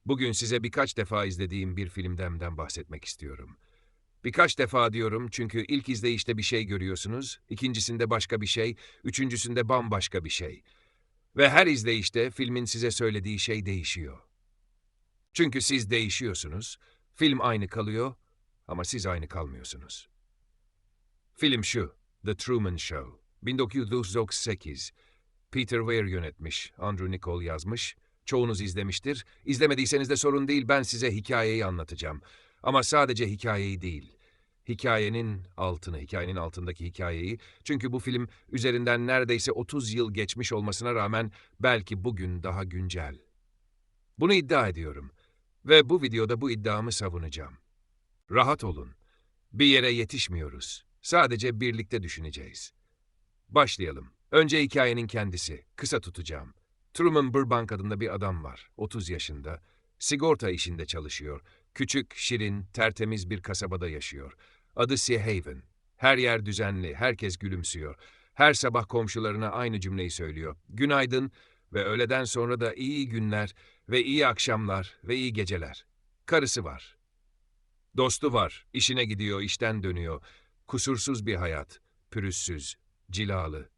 Bugün size birkaç defa izlediğim bir filmden bahsetmek istiyorum. Birkaç defa diyorum çünkü ilk izleyişte bir şey görüyorsunuz, ikincisinde başka bir şey, üçüncüsünde bambaşka bir şey. Ve her izleyişte filmin size söylediği şey değişiyor. Çünkü siz değişiyorsunuz, film aynı kalıyor ama siz aynı kalmıyorsunuz. Film şu, The Truman Show, 1998. Peter Weir yönetmiş, Andrew Niccol yazmış. Çoğunuz izlemiştir. İzlemediyseniz de sorun değil, ben size hikayeyi anlatacağım. Ama sadece hikayeyi değil, hikayenin altındaki hikayeyi. Çünkü bu film üzerinden neredeyse 30 yıl geçmiş olmasına rağmen belki bugün daha güncel. Bunu iddia ediyorum ve bu videoda bu iddiamı savunacağım. Rahat olun, bir yere yetişmiyoruz. Sadece birlikte düşüneceğiz. Başlayalım. Önce hikayenin kendisi. Kısa tutacağım. Truman Burbank adında bir adam var. 30 yaşında. Sigorta işinde çalışıyor. Küçük, şirin, tertemiz bir kasabada yaşıyor. Adı Sea Haven. Her yer düzenli, herkes gülümsüyor. Her sabah komşularına aynı cümleyi söylüyor. Günaydın ve öğleden sonra da iyi günler ve iyi akşamlar ve iyi geceler. Karısı var. Dostu var. İşine gidiyor, işten dönüyor. Kusursuz bir hayat. Pürüzsüz, cilalı.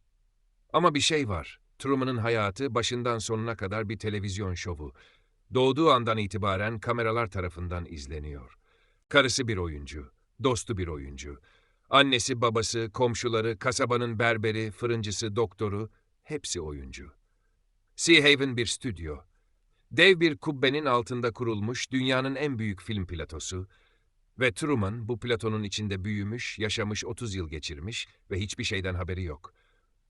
Ama bir şey var. Truman'ın hayatı başından sonuna kadar bir televizyon şovu. Doğduğu andan itibaren kameralar tarafından izleniyor. Karısı bir oyuncu, dostu bir oyuncu. Annesi, babası, komşuları, kasabanın berberi, fırıncısı, doktoru, hepsi oyuncu. Sea Haven bir stüdyo. Dev bir kubbenin altında kurulmuş dünyanın en büyük film platosu ve Truman bu platonun içinde büyümüş, yaşamış 30 yıl geçirmiş ve hiçbir şeyden haberi yok.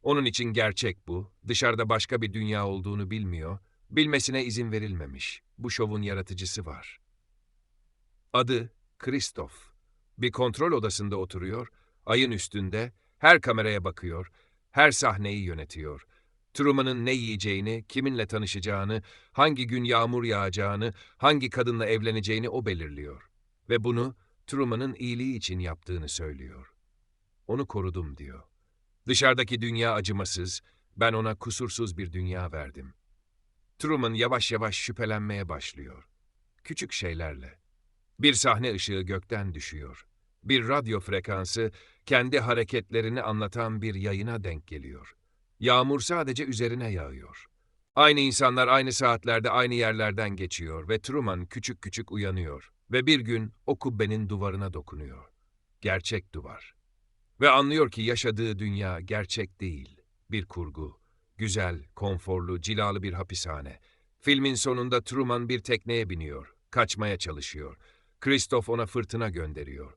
Onun için gerçek bu, dışarıda başka bir dünya olduğunu bilmiyor, bilmesine izin verilmemiş. Bu şovun yaratıcısı var. Adı Christoph. Bir kontrol odasında oturuyor, ayın üstünde, her kameraya bakıyor, her sahneyi yönetiyor. Truman'ın ne yiyeceğini, kiminle tanışacağını, hangi gün yağmur yağacağını, hangi kadınla evleneceğini o belirliyor. Ve bunu Truman'ın iyiliği için yaptığını söylüyor. Onu korudum diyor. Dışarıdaki dünya acımasız, ben ona kusursuz bir dünya verdim. Truman yavaş yavaş şüphelenmeye başlıyor. Küçük şeylerle. Bir sahne ışığı gökten düşüyor. Bir radyo frekansı kendi hareketlerini anlatan bir yayına denk geliyor. Yağmur sadece üzerine yağıyor. Aynı insanlar aynı saatlerde aynı yerlerden geçiyor ve Truman küçük küçük uyanıyor. Ve bir gün o kubbenin duvarına dokunuyor. Gerçek duvar. Ve anlıyor ki yaşadığı dünya gerçek değil, bir kurgu. Güzel, konforlu, cilalı bir hapishane. Filmin sonunda Truman bir tekneye biniyor, kaçmaya çalışıyor. Christoph ona fırtına gönderiyor.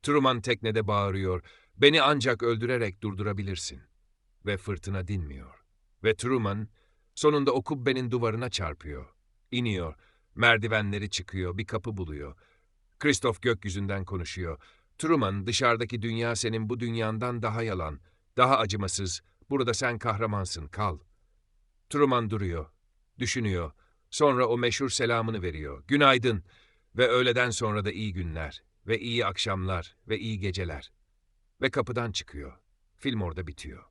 Truman teknede bağırıyor, beni ancak öldürerek durdurabilirsin. Ve fırtına dinmiyor. Ve Truman sonunda o kubbenin duvarına çarpıyor. İniyor, merdivenleri çıkıyor, bir kapı buluyor. Christoph gökyüzünden konuşuyor. Truman, dışarıdaki dünya senin bu dünyandan daha yalan, daha acımasız. Burada sen kahramansın, kal. Truman duruyor, düşünüyor. Sonra o meşhur selamını veriyor. Günaydın ve öğleden sonra da iyi günler ve iyi akşamlar ve iyi geceler. Ve kapıdan çıkıyor. Film orada bitiyor.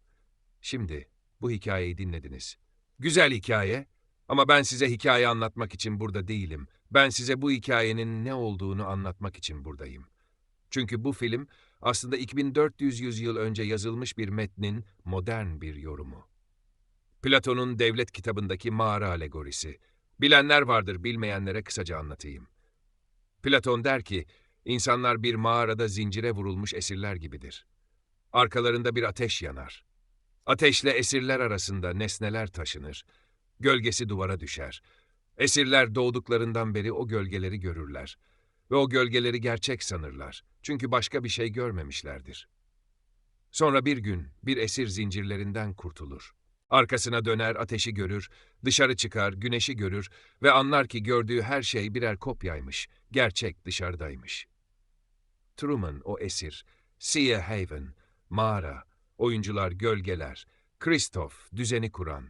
Şimdi bu hikayeyi dinlediniz. Güzel hikaye ama ben size hikaye anlatmak için burada değilim. Ben size bu hikayenin ne olduğunu anlatmak için buradayım. Çünkü bu film aslında 2400 yıl önce yazılmış bir metnin modern bir yorumu. Platon'un Devlet kitabındaki mağara alegorisi. Bilenler vardır, bilmeyenlere kısaca anlatayım. Platon der ki, insanlar bir mağarada zincire vurulmuş esirler gibidir. Arkalarında bir ateş yanar. Ateşle esirler arasında nesneler taşınır. Gölgesi duvara düşer. Esirler doğduklarından beri o gölgeleri görürler. Ve o gölgeleri gerçek sanırlar. Çünkü başka bir şey görmemişlerdir. Sonra bir gün bir esir zincirlerinden kurtulur. Arkasına döner, ateşi görür, dışarı çıkar, güneşi görür ve anlar ki gördüğü her şey birer kopyaymış, gerçek dışarıdaymış. Truman o esir, Sea Haven, mağara, oyuncular gölgeler, Christoph düzeni kuran.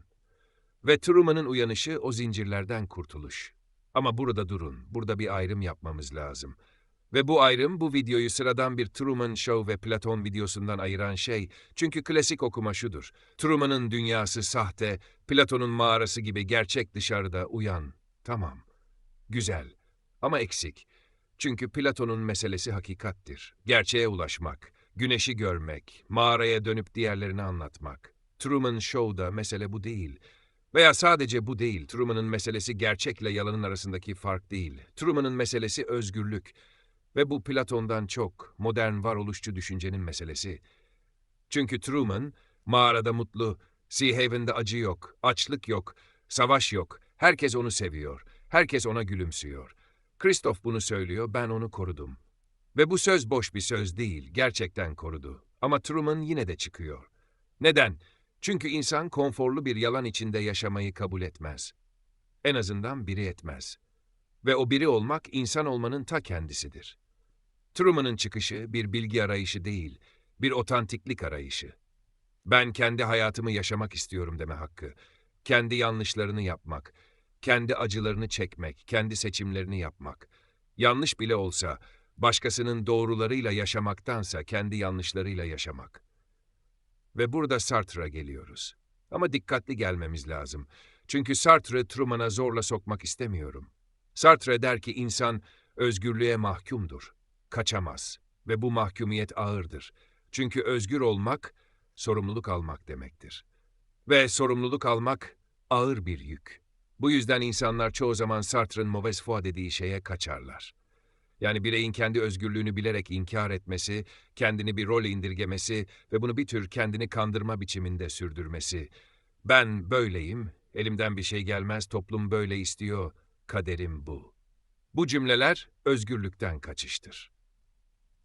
Ve Truman'ın uyanışı o zincirlerden kurtuluş. Ama burada durun, burada bir ayrım yapmamız lazım. Ve bu ayrım bu videoyu sıradan bir Truman Show ve Platon videosundan ayıran şey, çünkü klasik okuma şudur. Truman'ın dünyası sahte, Platon'un mağarası gibi gerçek dışarıda uyan. Tamam. Güzel. Ama eksik. Çünkü Platon'un meselesi hakikattir. Gerçeğe ulaşmak, güneşi görmek, mağaraya dönüp diğerlerini anlatmak. Truman Show'da mesele bu değil. Veya sadece bu değil. Truman'ın meselesi gerçekle yalanın arasındaki fark değil. Truman'ın meselesi özgürlük. Ve bu Platon'dan çok modern varoluşçu düşüncenin meselesi. Çünkü Truman, mağarada mutlu, Sea Haven'da acı yok, açlık yok, savaş yok. Herkes onu seviyor, herkes ona gülümsüyor. Christoph bunu söylüyor, ben onu korudum. Ve bu söz boş bir söz değil, gerçekten korudu. Ama Truman yine de çıkıyor. Neden? Çünkü insan konforlu bir yalan içinde yaşamayı kabul etmez. En azından biri etmez. Ve o biri olmak insan olmanın ta kendisidir. Truman'ın çıkışı bir bilgi arayışı değil, bir otantiklik arayışı. Ben kendi hayatımı yaşamak istiyorum deme hakkı. Kendi yanlışlarını yapmak, kendi acılarını çekmek, kendi seçimlerini yapmak. Yanlış bile olsa, başkasının doğrularıyla yaşamaktansa kendi yanlışlarıyla yaşamak. Ve burada Sartre'a geliyoruz. Ama dikkatli gelmemiz lazım. Çünkü Sartre'ı Truman'a zorla sokmak istemiyorum. Sartre der ki insan özgürlüğe mahkumdur, kaçamaz ve bu mahkumiyet ağırdır. Çünkü özgür olmak, sorumluluk almak demektir. Ve sorumluluk almak ağır bir yük. Bu yüzden insanlar çoğu zaman Sartre'ın mauvaise foi dediği şeye kaçarlar. Yani bireyin kendi özgürlüğünü bilerek inkar etmesi, kendini bir role indirgemesi ve bunu bir tür kendini kandırma biçiminde sürdürmesi. Ben böyleyim, elimden bir şey gelmez, toplum böyle istiyor, kaderim bu. Bu cümleler özgürlükten kaçıştır.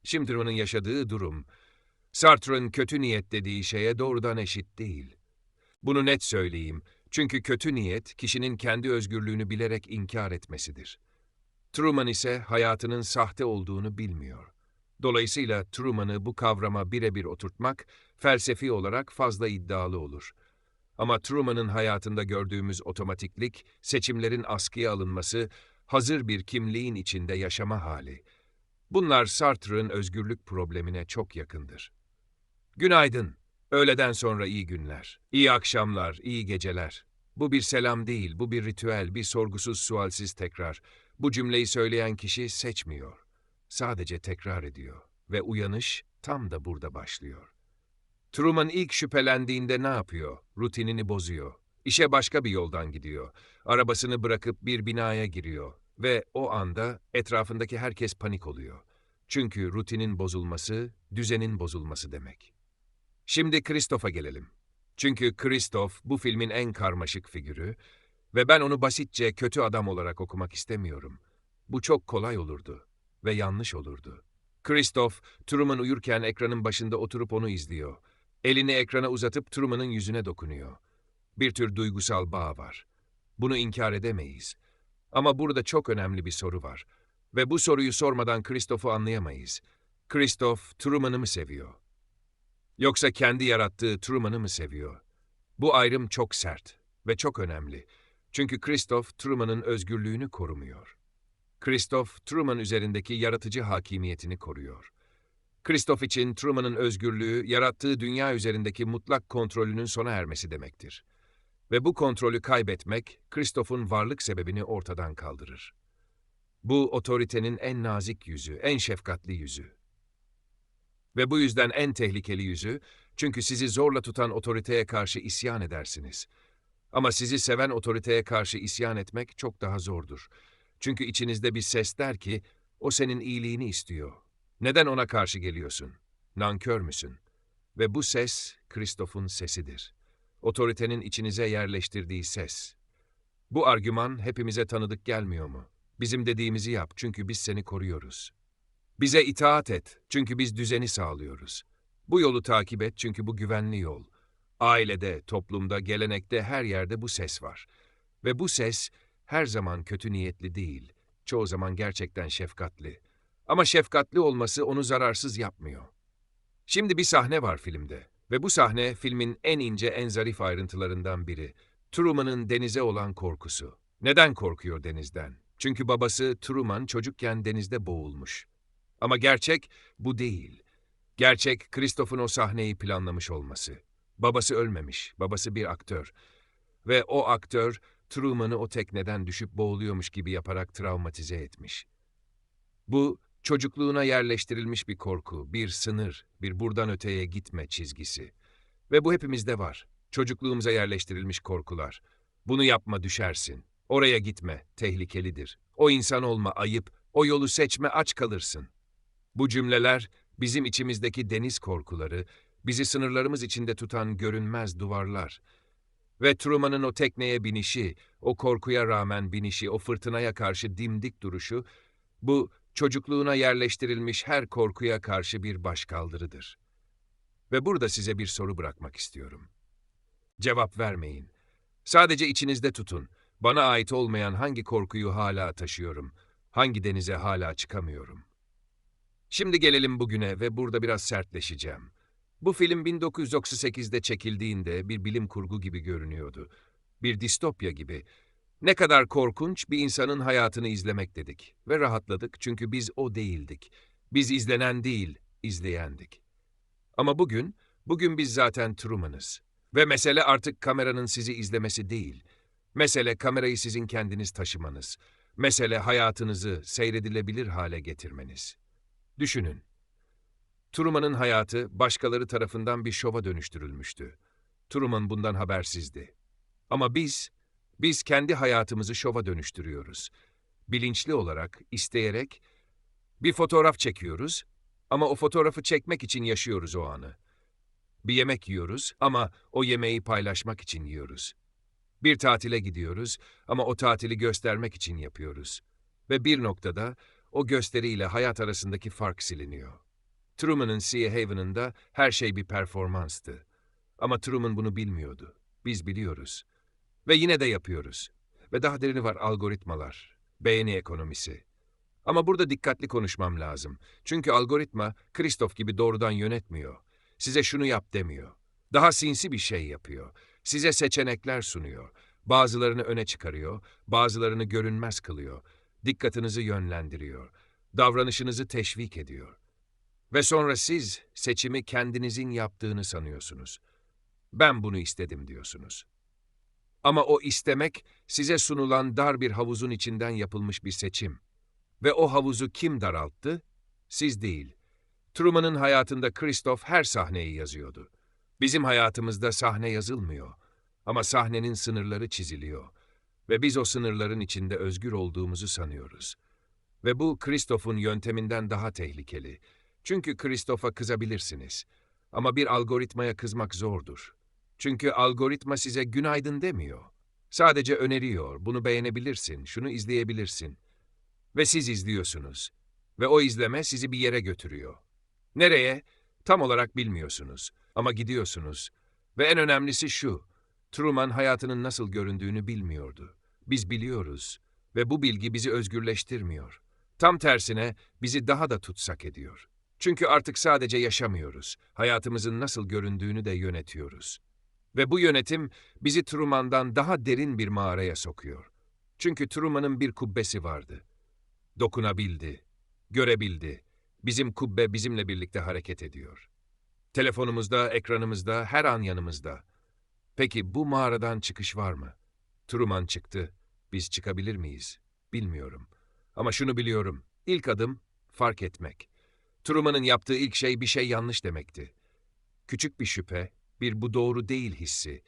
Şimdi Truman'ın yaşadığı durum, Sartre'ın kötü niyet dediği şeye doğrudan eşit değil. Bunu net söyleyeyim, çünkü kötü niyet, kişinin kendi özgürlüğünü bilerek inkar etmesidir. Truman ise hayatının sahte olduğunu bilmiyor. Dolayısıyla Truman'ı bu kavrama birebir oturtmak, felsefi olarak fazla iddialı olur. Ama Truman'ın hayatında gördüğümüz otomatiklik, seçimlerin askıya alınması, hazır bir kimliğin içinde yaşama hali. Bunlar Sartre'ın özgürlük problemine çok yakındır. Günaydın. Öğleden sonra iyi günler. İyi akşamlar, iyi geceler. Bu bir selam değil, bu bir ritüel, bir sorgusuz sualsiz tekrar. Bu cümleyi söyleyen kişi seçmiyor. Sadece tekrar ediyor. Ve uyanış tam da burada başlıyor. Truman ilk şüphelendiğinde ne yapıyor? Rutinini bozuyor. İşe başka bir yoldan gidiyor. Arabasını bırakıp bir binaya giriyor. Ve o anda etrafındaki herkes panik oluyor. Çünkü rutinin bozulması, düzenin bozulması demek. Şimdi Christoph'a gelelim. Çünkü Christoph bu filmin en karmaşık figürü ve ben onu basitçe kötü adam olarak okumak istemiyorum. Bu çok kolay olurdu ve yanlış olurdu. Christoph, Truman uyurken ekranın başında oturup onu izliyor. Elini ekrana uzatıp Truman'ın yüzüne dokunuyor. Bir tür duygusal bağ var. Bunu inkar edemeyiz. Ama burada çok önemli bir soru var. Ve bu soruyu sormadan Christoph'u anlayamayız. Christoph, Truman'ı mı seviyor? Yoksa kendi yarattığı Truman'ı mı seviyor? Bu ayrım çok sert ve çok önemli. Çünkü Christoph, Truman'ın özgürlüğünü korumuyor. Christoph, Truman üzerindeki yaratıcı hakimiyetini koruyor. Christoph için Truman'ın özgürlüğü, yarattığı dünya üzerindeki mutlak kontrolünün sona ermesi demektir. Ve bu kontrolü kaybetmek, Christoph'un varlık sebebini ortadan kaldırır. Bu, otoritenin en nazik yüzü, en şefkatli yüzü. Ve bu yüzden en tehlikeli yüzü, çünkü sizi zorla tutan otoriteye karşı isyan edersiniz. Ama sizi seven otoriteye karşı isyan etmek çok daha zordur. Çünkü içinizde bir ses der ki, o senin iyiliğini istiyor. Neden ona karşı geliyorsun? Nankör müsün? Ve bu ses, Christoph'un sesidir. Otoritenin içinize yerleştirdiği ses. Bu argüman hepimize tanıdık gelmiyor mu? Bizim dediğimizi yap çünkü biz seni koruyoruz. Bize itaat et çünkü biz düzeni sağlıyoruz. Bu yolu takip et çünkü bu güvenli yol. Ailede, toplumda, gelenekte her yerde bu ses var. Ve bu ses her zaman kötü niyetli değil. Çoğu zaman gerçekten şefkatli. Ama şefkatli olması onu zararsız yapmıyor. Şimdi bir sahne var filmde. Ve bu sahne filmin en ince, en zarif ayrıntılarından biri. Truman'ın denize olan korkusu. Neden korkuyor denizden? Çünkü babası Truman çocukken denizde boğulmuş. Ama gerçek bu değil. Gerçek, Christoph'un o sahneyi planlamış olması. Babası ölmemiş, babası bir aktör. Ve o aktör, Truman'ı o tekneden düşüp boğuluyormuş gibi yaparak travmatize etmiş. Bu, çocukluğuna yerleştirilmiş bir korku, bir sınır, bir buradan öteye gitme çizgisi. Ve bu hepimizde var. Çocukluğumuza yerleştirilmiş korkular. Bunu yapma, düşersin. Oraya gitme, tehlikelidir. O insan olma, ayıp. O yolu seçme, aç kalırsın. Bu cümleler bizim içimizdeki deniz korkuları, bizi sınırlarımız içinde tutan görünmez duvarlar. Ve Truman'ın o tekneye binişi, o korkuya rağmen binişi, o fırtınaya karşı dimdik duruşu, bu çocukluğuna yerleştirilmiş her korkuya karşı bir başkaldırıdır. Ve burada size bir soru bırakmak istiyorum. Cevap vermeyin. Sadece içinizde tutun. Bana ait olmayan hangi korkuyu hala taşıyorum? Hangi denize hala çıkamıyorum? Şimdi gelelim bugüne ve burada biraz sertleşeceğim. Bu film 1938'de çekildiğinde bir bilim kurgu gibi görünüyordu. Bir distopya gibi. Ne kadar korkunç, bir insanın hayatını izlemek dedik. Ve rahatladık çünkü biz o değildik. Biz izlenen değil, izleyendik. Ama bugün biz zaten Truman'ız. Ve mesele artık kameranın sizi izlemesi değil. Mesele kamerayı sizin kendiniz taşımanız. Mesele hayatınızı seyredilebilir hale getirmeniz. Düşünün. Truman'ın hayatı başkaları tarafından bir şova dönüştürülmüştü. Truman bundan habersizdi. Ama biz kendi hayatımızı şova dönüştürüyoruz. Bilinçli olarak, isteyerek bir fotoğraf çekiyoruz ama o fotoğrafı çekmek için yaşıyoruz o anı. Bir yemek yiyoruz ama o yemeği paylaşmak için yiyoruz. Bir tatile gidiyoruz ama o tatili göstermek için yapıyoruz. Ve bir noktada o gösteriyle hayat arasındaki fark siliniyor. Truman'ın Sea Haven'ında her şey bir performanstı. Ama Truman bunu bilmiyordu. Biz biliyoruz. Ve yine de yapıyoruz. Ve daha derini var, algoritmalar, beğeni ekonomisi. Ama burada dikkatli konuşmam lazım. Çünkü algoritma, Christoph gibi doğrudan yönetmiyor. Size şunu yap demiyor. Daha sinsi bir şey yapıyor. Size seçenekler sunuyor. Bazılarını öne çıkarıyor, bazılarını görünmez kılıyor. Dikkatinizi yönlendiriyor. Davranışınızı teşvik ediyor. Ve sonra siz seçimi kendinizin yaptığını sanıyorsunuz. Ben bunu istedim diyorsunuz. Ama o istemek size sunulan dar bir havuzun içinden yapılmış bir seçim. Ve o havuzu kim daralttı? Siz değil. Truman'ın hayatında Christoph her sahneyi yazıyordu. Bizim hayatımızda sahne yazılmıyor. Ama sahnenin sınırları çiziliyor. Ve biz o sınırların içinde özgür olduğumuzu sanıyoruz. Ve bu Christoph'un yönteminden daha tehlikeli. Çünkü Christoph'a kızabilirsiniz. Ama bir algoritmaya kızmak zordur. Çünkü algoritma size günaydın demiyor. Sadece öneriyor, bunu beğenebilirsin, şunu izleyebilirsin. Ve siz izliyorsunuz. Ve o izleme sizi bir yere götürüyor. Nereye? Tam olarak bilmiyorsunuz. Ama gidiyorsunuz. Ve en önemlisi şu, Truman hayatının nasıl göründüğünü bilmiyordu. Biz biliyoruz. Ve bu bilgi bizi özgürleştirmiyor. Tam tersine bizi daha da tutsak ediyor. Çünkü artık sadece yaşamıyoruz. Hayatımızın nasıl göründüğünü de yönetiyoruz. Ve bu yönetim bizi Truman'dan daha derin bir mağaraya sokuyor. Çünkü Truman'ın bir kubbesi vardı. Dokunabildi, görebildi. Bizim kubbe bizimle birlikte hareket ediyor. Telefonumuzda, ekranımızda, her an yanımızda. Peki bu mağaradan çıkış var mı? Truman çıktı. Biz çıkabilir miyiz? Bilmiyorum. Ama şunu biliyorum. İlk adım fark etmek. Truman'ın yaptığı ilk şey bir şey yanlış demekti. Küçük bir şüphe, bir bu doğru değil hissi.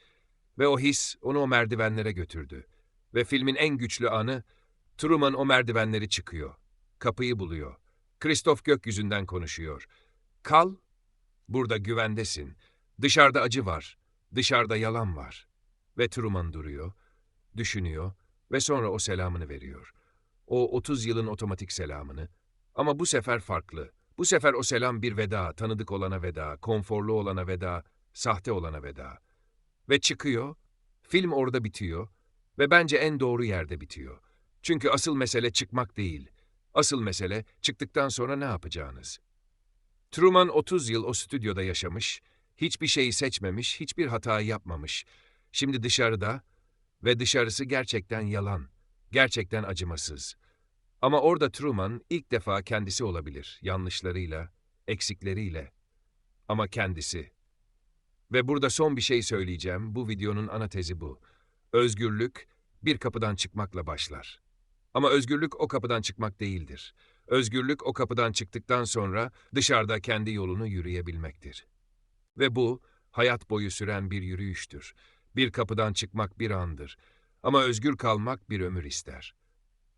Ve o his onu o merdivenlere götürdü. Ve filmin en güçlü anı, Truman o merdivenleri çıkıyor. Kapıyı buluyor. Christoph gökyüzünden konuşuyor. Kal, burada güvendesin. Dışarıda acı var. Dışarıda yalan var. Ve Truman duruyor, düşünüyor ve sonra o selamını veriyor. O 30 yılın otomatik selamını. Ama bu sefer farklı. Bu sefer o selam bir veda, tanıdık olana veda, konforlu olana veda, sahte olana veda. Ve çıkıyor, film orada bitiyor ve bence en doğru yerde bitiyor. Çünkü asıl mesele çıkmak değil. Asıl mesele çıktıktan sonra ne yapacağınız. Truman 30 yıl o stüdyoda yaşamış, hiçbir şeyi seçmemiş, hiçbir hatayı yapmamış. Şimdi dışarıda ve dışarısı gerçekten yalan, gerçekten acımasız. Ama orada Truman ilk defa kendisi olabilir, yanlışlarıyla, eksikleriyle. Ama kendisi. Ve burada son bir şey söyleyeceğim, bu videonun ana tezi bu. Özgürlük, bir kapıdan çıkmakla başlar. Ama özgürlük o kapıdan çıkmak değildir. Özgürlük o kapıdan çıktıktan sonra dışarıda kendi yolunu yürüyebilmektir. Ve bu, hayat boyu süren bir yürüyüştür. Bir kapıdan çıkmak bir andır. Ama özgür kalmak bir ömür ister.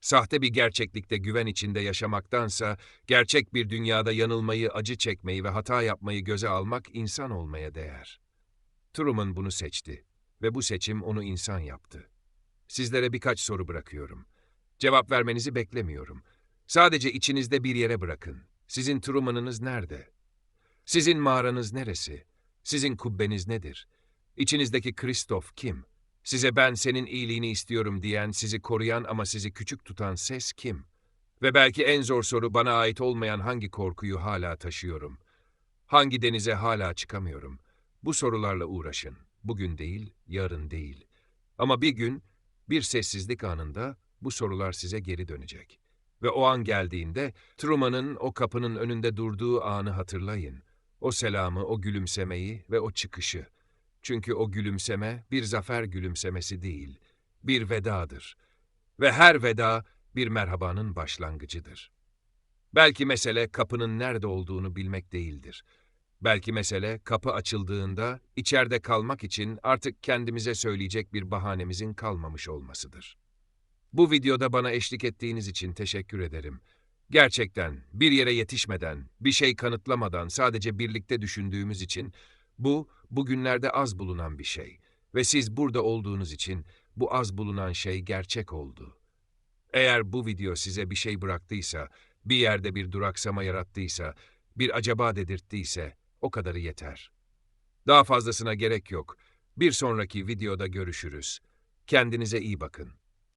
Sahte bir gerçeklikte güven içinde yaşamaktansa, gerçek bir dünyada yanılmayı, acı çekmeyi ve hata yapmayı göze almak insan olmaya değer. Truman bunu seçti ve bu seçim onu insan yaptı. Sizlere birkaç soru bırakıyorum. Cevap vermenizi beklemiyorum. Sadece içinizde bir yere bırakın. Sizin Truman'ınız nerede? Sizin mağaranız neresi? Sizin kubbeniz nedir? İçinizdeki Kristof kim? Size ben senin iyiliğini istiyorum diyen, sizi koruyan ama sizi küçük tutan ses kim? Ve belki en zor soru, bana ait olmayan hangi korkuyu hala taşıyorum? Hangi denize hala çıkamıyorum? Bu sorularla uğraşın. Bugün değil, yarın değil. Ama bir gün, bir sessizlik anında bu sorular size geri dönecek. Ve o an geldiğinde Truman'ın o kapının önünde durduğu anı hatırlayın. O selamı, o gülümsemeyi ve o çıkışı. Çünkü o gülümseme bir zafer gülümsemesi değil, bir vedadır. Ve her veda bir merhabanın başlangıcıdır. Belki mesele kapının nerede olduğunu bilmek değildir. Belki mesele kapı açıldığında içeride kalmak için artık kendimize söyleyecek bir bahanemizin kalmamış olmasıdır. Bu videoda bana eşlik ettiğiniz için teşekkür ederim. Gerçekten bir yere yetişmeden, bir şey kanıtlamadan sadece birlikte düşündüğümüz için bu, bugünlerde az bulunan bir şey. Ve siz burada olduğunuz için bu az bulunan şey gerçek oldu. Eğer bu video size bir şey bıraktıysa, bir yerde bir duraksama yarattıysa, bir acaba dedirttiyse, o kadarı yeter. Daha fazlasına gerek yok. Bir sonraki videoda görüşürüz. Kendinize iyi bakın.